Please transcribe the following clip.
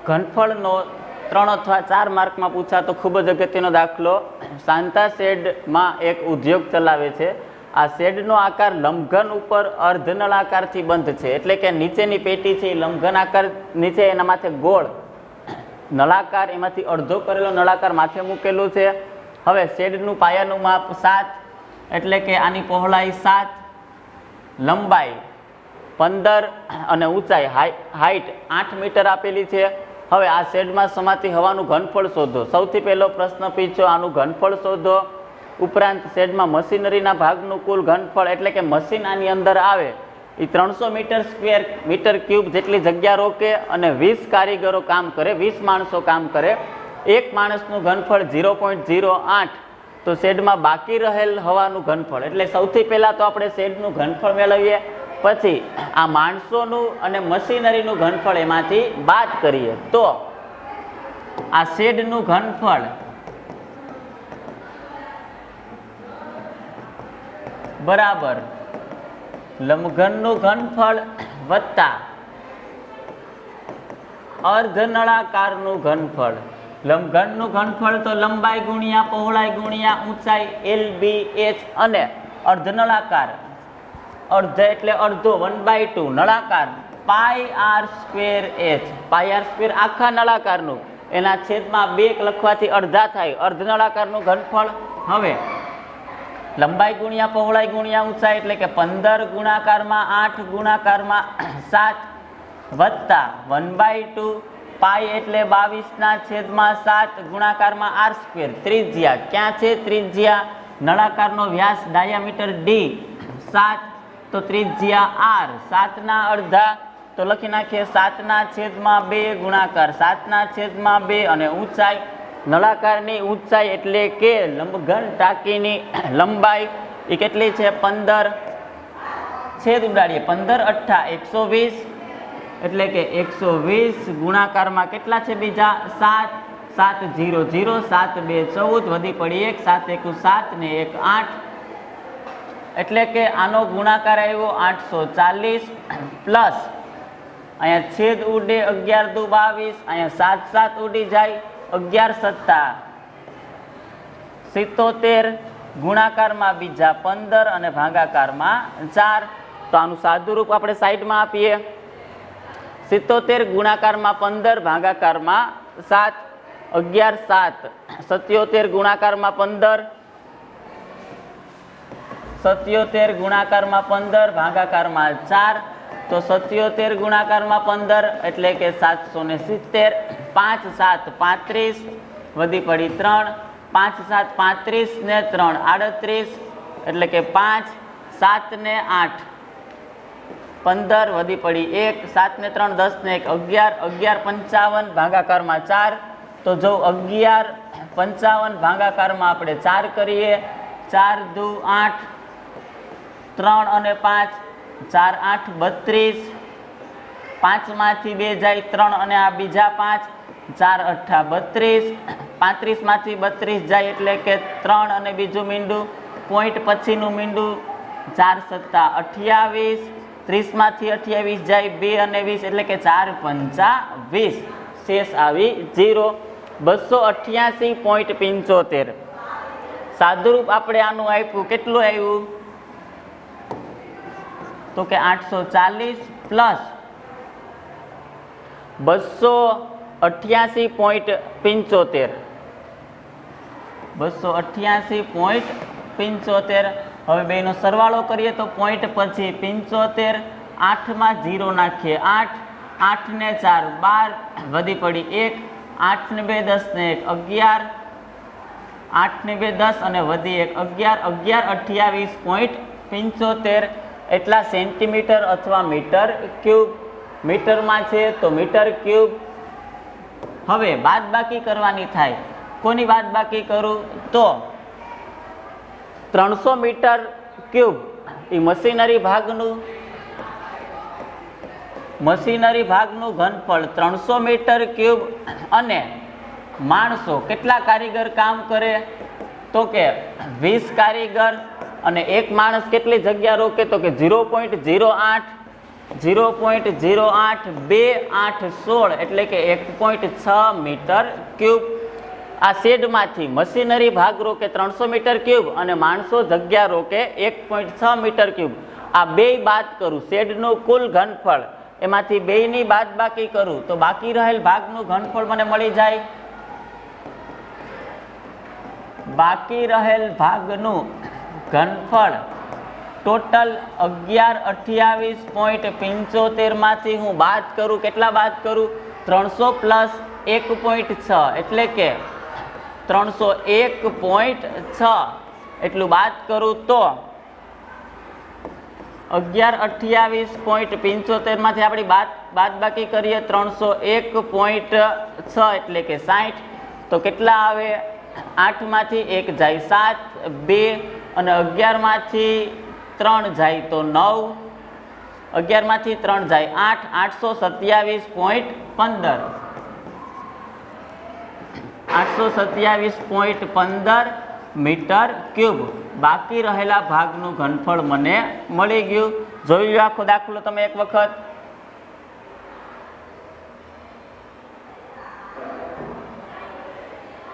ઘનફળનો 3 અથવા 4 માર્કમાં પૂછાતો ખૂબ જ અગત્યનો દાખલો. શાંતા શેડમાં એક ઉદ્યોગ ચલાવે છે. આ શેડનો આકાર લંબઘન ઉપર અર્ધનળાકારથી બંધ છે, એટલે કે નીચેની પેટી છે એ લંબઘન આકાર નીચે એના માથે ગોળ નળાકાર, એમાંથી અડધો કરેલો નળાકાર માથે મૂકેલું છે. હવે શેડનું પાયાનું માપ 7, એટલે કે આની પહોળાઈ 7, લંબાઈ 15 અને ઊંચાઈ હાઈટ 8 મીટર આપેલી છે. હવે આ શેડમાં સમાતી હવાનું ઘનફળ શોધો. સૌથી પહેલો પ્રશ્ન પૂછ્યો, આનું ઘનફળ શોધો. ઉપરાંત શેડમાં મશીનરીના ભાગનું કુલ ઘનફળ, એટલે કે મશીન આની અંદર આવે એ 300 મીટર ક્યુબ જેટલી જગ્યા રોકે અને 20 કારીગરો કામ કરે, 20 માણસો કામ કરે. એક માણસનું ઘનફળ 0.08. તો શેડમાં બાકી રહેલ હવાનું ઘનફળ, એટલે સૌથી પહેલા તો આપણે શેડનું ઘનફળ મેળવીએ, પછી આ માણસોનું અને મશીનરીનું ઘનફળ એમાંથી બાદ કરીએ. તો આ શેડનું ઘનફળ બરાબર લંબઘનનું ઘનફળ વત્તા અર્ધનળાકારનું ઘનફળ. લંબઘનનું ઘનફળ તો લંબાઈ ગુણ્યા પહોળાઈ ગુણ્યા ઊંચાઈ LBH, અને અર્ધનળાકાર અર્ધ એટલે અડધો 1/2, નળાકાર πr²h. πr² આખા નળાકારનું, એના છેદમાં 2 લખવાથી અડધા થાય, અર્ધનળાકારનું ઘનફળ. હવે લંબાઈ ગુણ્યા પહોળાઈ ગુણ્યા ઊંચાઈ, એટલે કે 15 ગુણાકારમાં 8 ગુણાકારમાં 7 વત્તા 1/2 પાઈ એટલે 22/7 ગુણાકારમાં r². ત્રિજ્યા ક્યાં છે? ત્રિજ્યા નળાકારનો વ્યાસ ડાયામીટર d 7, તો ત્રિજ્યા r. 7ના અડધા તો લખી નાખીએ 7/2 ગુણાકાર 7/2, અને ઊંચાઈ નળાકારની ઊંચાઈ એટલે કે લંબઘન ટાંકીની લંબાઈ એ કેટલી છે? 15. છેદ ઉડાડીએ, 15 × 8 120, એટલે કે 120 ગુણાકારમાં કેટલા છે બીજા? 7. 7 0 0, 7 2 14, વધી પડી 1, 7 1 7 ને 1 8, એટલે કે આનો ગુણાકાર આવ્યો 840 પ્લસ અહીંયા છેદ ઉડે 11 દુ 22, અહીંયા 7 7 ઉડી જાય 11 7 77, ગુણાકારમાં બીજા 15 અને ભાગાકારમાં 4. તો આનું સાદું રૂપ આપણે સાઈડમાં આપીએ. 77 ગુણાકારમાં 15 ભાગાકારમાં 7, 11 7, 77 ગુણાકારમાં 15, 77 ગુણાકારમાં 15 ભાગાકારમાં 4. તો 77 ગુણાકારમાં 15 એટલે કે 770. 5 7 35, વધી પડી 3, 5 7 35 ને 3 38, એટલે કે 5 7 ને 8 15, વધી પડી 1, 7 ને 3 10 ને 1 11, 11 55 ભાગાકારમાં 4. તો જો 11 55 ભાગાકારમાં આપણે 4 કરીએ, 4 દુ 8, 3 અને 5, 4 8 32, 5માંથી 2 જાય 3 અને આ બીજા 5, 4 8 32, 35માંથી 32 જાય એટલે કે 3 અને બીજું મીંડું, પોઈન્ટ પછીનું મીંડું 4 7 28, 30માંથી 28 જાય 2 અને 20, એટલે કે 4 5 20, શેષ આવી 0. 288.75. સાદુરૂપ આપણે આનું આપ્યું, કેટલું આવ્યું? તો કે 840 પ્લસ 288.75. 288.75. હવે બેનો સરવાળો કરીએ તો પોઈન્ટ પછી 75, 8માં 0 નાખીએ 8, 8 ને 4 12, વધી પડી 1, 8 ને 2 10 ને 1 11, 8 ને 2 10 અને વધી 1 11, 11 28.75 એટલા સેન્ટીમીટર અથવા મીટર ક્યુબ. મીટરમાં છે તો મીટર ક્યુબ. હવે બાદબાકી કરવાની થાય. કોની બાદબાકી કરું? તો 300 મીટર ક્યુબ એ મશીનરી ભાગનું ઘનફળ 300 મીટર ક્યુબ, અને માણસો કેટલા કારીગર કામ કરે? તો કે 20 કારીગર, અને એક માણસ કેટલી જગ્યા રોકે? તો કે 0.08. 0.082816 એટલે કે 1.6 મીટર ક્યુબ. આ શેડમાંથી મશીનરી ભાગ રોકે 300 મીટર ક્યુબ અને માણસો જગ્યા રોકે 1.6 મીટર ક્યુબ. આ બે બાદ કરું, શેડનું કુલ ઘનફળ એમાંથી બેયની બાદબાકી કરું તો બાકી રહેલ ભાગનું ઘનફળ મને મળી જાય. બાકી રહેલ ભાગનું ઘનફળ ટોટલ 1128.75 માંથી હું બાદ કરું. કેટલા બાદ કરું? 300 પ્લસ 1.6 એટલે કે 301.6 એટલું બાદ કરું તો 1128.75 માંથી આપણી બાદબાકી કરીએ 301.6 એટલે કે 60. તો કેટલા આવે? 8 માંથી 1 જાય 7, 2 અને 11 માંથી 3 જાય તો 9, 11 માંથી 3 જાય 8, 827.15 827.15 મીટર ક્યુબ બાકી રહેલા ભાગનું ઘનફળ મને મળી ગયું. જોઈ લો આખો દાખલો તમે એક વખત.